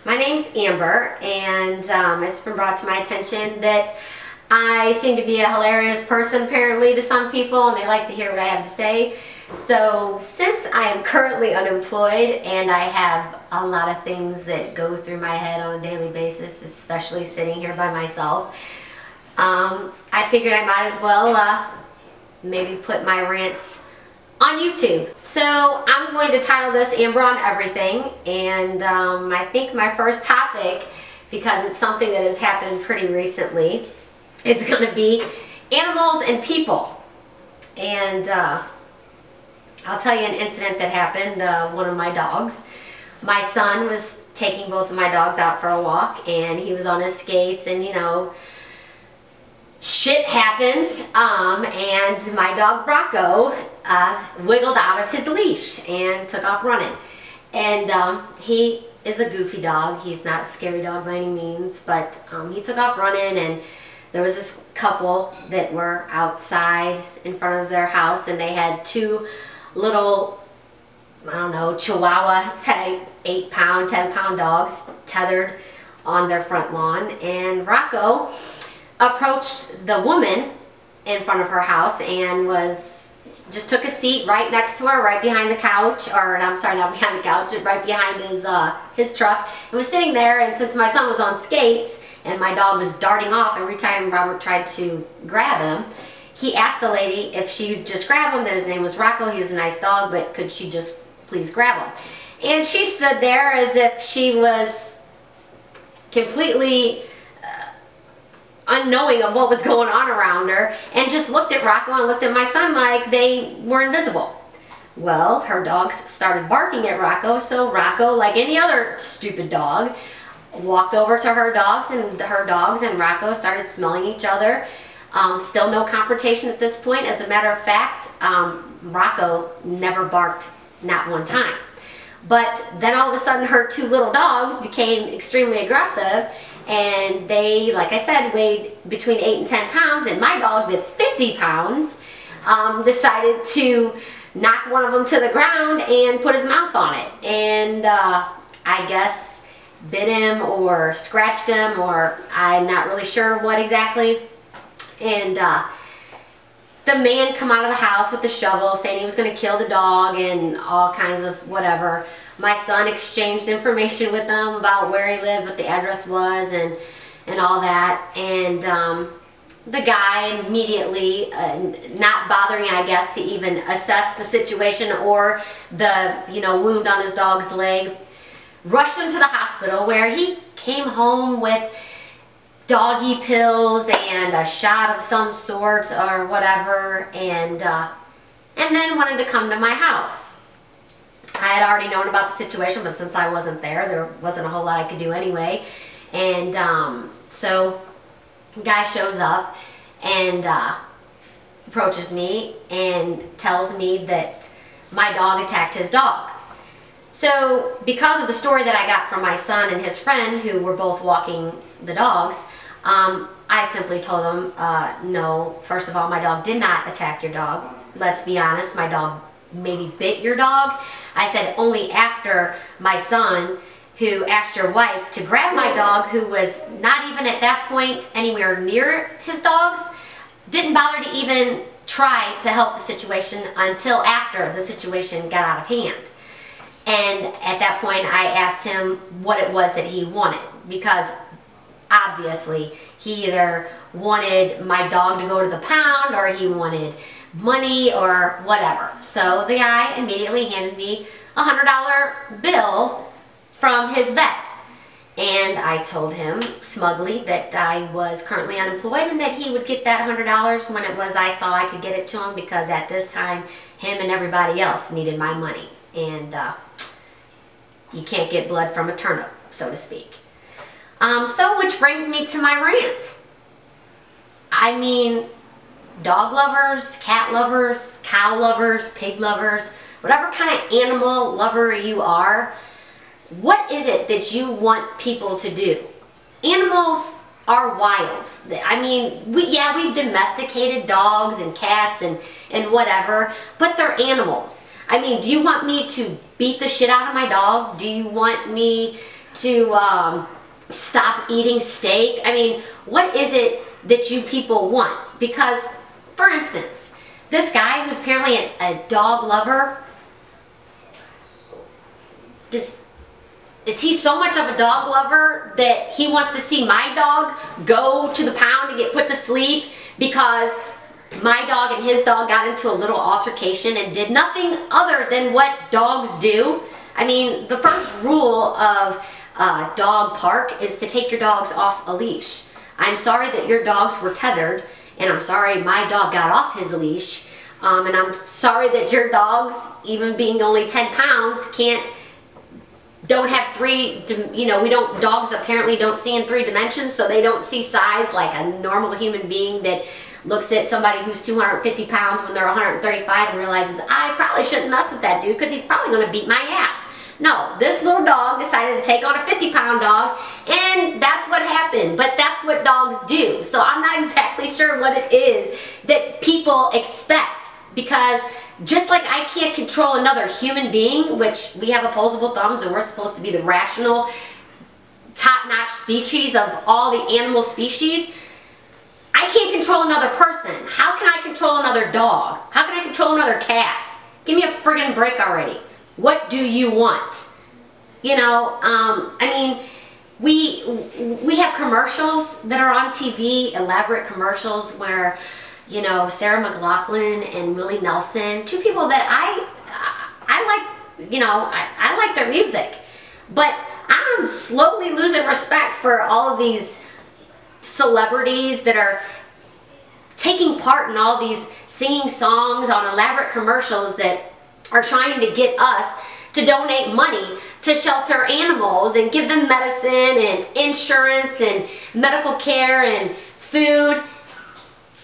My name's Amber, and it's been brought to my attention that I seem to be a hilarious person apparently to some people, and they like to hear what I have to say. So since I am currently unemployed and I have a lot of things that go through my head on a daily basis, especially sitting here by myself, I figured I might as well maybe put my rants on YouTube. So I'm going to title this Amber on Everything, and I think my first topic, because it's something that has happened pretty recently, is going to be animals and people. And I'll tell you an incident that happened. One of my dogs, my son was taking both of my dogs out for a walk, and he was on his skates, and you know, shit happens, and my dog Rocco wiggled out of his leash and took off running. And he is a goofy dog. He's not a scary dog by any means, but he took off running, and there was this couple that were outside in front of their house, and they had two little, I don't know, Chihuahua type 8-pound, 10-pound dogs tethered on their front lawn. And Rocco approached the woman in front of her house and just took a seat right next to her, right behind the couch, or I'm sorry, not behind the couch, right behind his truck, and was sitting there. And since my son was on skates and my dog was darting off every time Robert tried to grab him, he asked the lady if she'd just grab him, that his name was Rocco, he was a nice dog, but could she just please grab him? And she stood there as if she was completely unknowing of what was going on around her, and just looked at Rocco and looked at my son like they were invisible. Well, her dogs started barking at Rocco, so Rocco, like any other stupid dog, walked over to her dogs and Rocco started smelling each other. Still no confrontation at this point. As a matter of fact, Rocco never barked, not one time. But then all of a sudden her two little dogs became extremely aggressive, and they, like I said, weighed between 8 and 10 pounds, and my dog that's 50 pounds decided to knock one of them to the ground and put his mouth on it, and I guess bit him or scratched him, or I'm not really sure what exactly. And the man come out of the house with the shovel saying he was going to kill the dog and all kinds of whatever. My son exchanged information with them about where he lived, what the address was, and all that. And the guy immediately, not bothering, I guess, to even assess the situation or the wound on his dog's leg, rushed him to the hospital, where he came home with doggy pills and a shot of some sort or whatever, and then wanted to come to my house. I had already known about the situation, but since I wasn't there wasn't a whole lot I could do anyway. And so the guy shows up and approaches me and tells me that my dog attacked his dog. So because of the story that I got from my son and his friend, who were both walking the dogs, I simply told him, no, first of all, my dog did not attack your dog. Let's be honest, my dog maybe bit your dog. I said only after my son, who asked your wife to grab my dog, who was not even at that point anywhere near his dogs, didn't bother to even try to help the situation until after the situation got out of hand. And at that point I asked him what it was that he wanted, because obviously he either wanted my dog to go to the pound, or he wanted money or whatever. So the guy immediately handed me a $100 bill from his vet, and I told him smugly that I was currently unemployed and that he would get that $100 when it was I saw I could get it to him, because at this time him and everybody else needed my money, and you can't get blood from a turnip, so to speak. So which brings me to my rant. I mean, dog lovers, cat lovers, cow lovers, pig lovers, whatever kind of animal lover you are, what is it that you want people to do? Animals are wild. I mean, we've domesticated dogs and cats and whatever, but they're animals. I mean, do you want me to beat the shit out of my dog? Do you want me stop eating steak. I mean, what is it that you people want? Because, for instance, this guy who's apparently a dog lover, is he so much of a dog lover that he wants to see my dog go to the pound and get put to sleep because my dog and his dog got into a little altercation and did nothing other than what dogs do? I mean, the first rule of dog park is to take your dogs off a leash. I'm sorry that your dogs were tethered, and I'm sorry my dog got off his leash, and I'm sorry that your dogs, even being only 10 pounds, don't have dogs apparently don't see in 3 dimensions, so they don't see size like a normal human being that looks at somebody who's 250 pounds when they're 135 and realizes, I probably shouldn't mess with that dude because he's probably going to beat my ass. No, this little dog decided to take on a 50-pound dog, and that's what happened. But that's what dogs do. So I'm not exactly sure what it is that people expect, because just like I can't control another human being, which we have opposable thumbs and we're supposed to be the rational, top-notch species of all the animal species, I can't control another person. How can I control another dog? How can I control another cat? Give me a friggin' break already. What do you want? You know, I mean, we have commercials that are on TV, elaborate commercials where, you know, Sarah McLachlan and Willie Nelson, 2 people that I like, you know, I like their music. But I'm slowly losing respect for all of these celebrities that are taking part in all these singing songs on elaborate commercials that are trying to get us to donate money to shelter animals and give them medicine and insurance and medical care and food.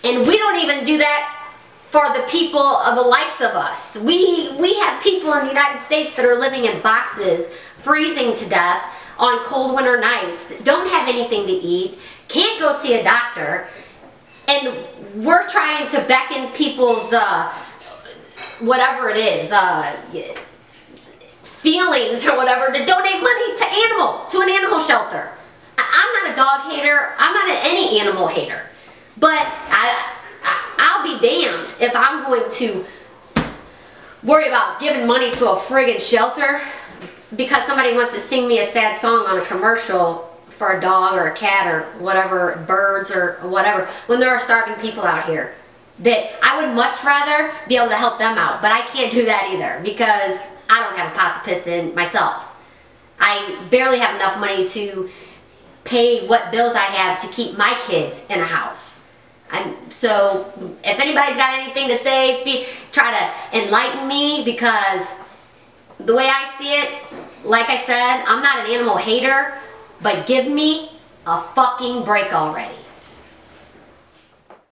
And we don't even do that for the people of the likes of us. We have people in the United States that are living in boxes, freezing to death on cold winter nights, that don't have anything to eat, can't go see a doctor, and we're trying to beckon people's whatever it is, feelings or whatever, to donate money to animals, to an animal shelter. I'm not a dog hater, I'm not any animal hater, but I'll be damned if I'm going to worry about giving money to a friggin' shelter because somebody wants to sing me a sad song on a commercial for a dog or a cat or whatever, birds or whatever, when there are starving people out here. That I would much rather be able to help them out, but I can't do that either because I don't have a pot to piss in myself. I barely have enough money to pay what bills I have to keep my kids in a house. So if anybody's got anything to say, try to enlighten me, because the way I see it, like I said, I'm not an animal hater, but give me a fucking break already.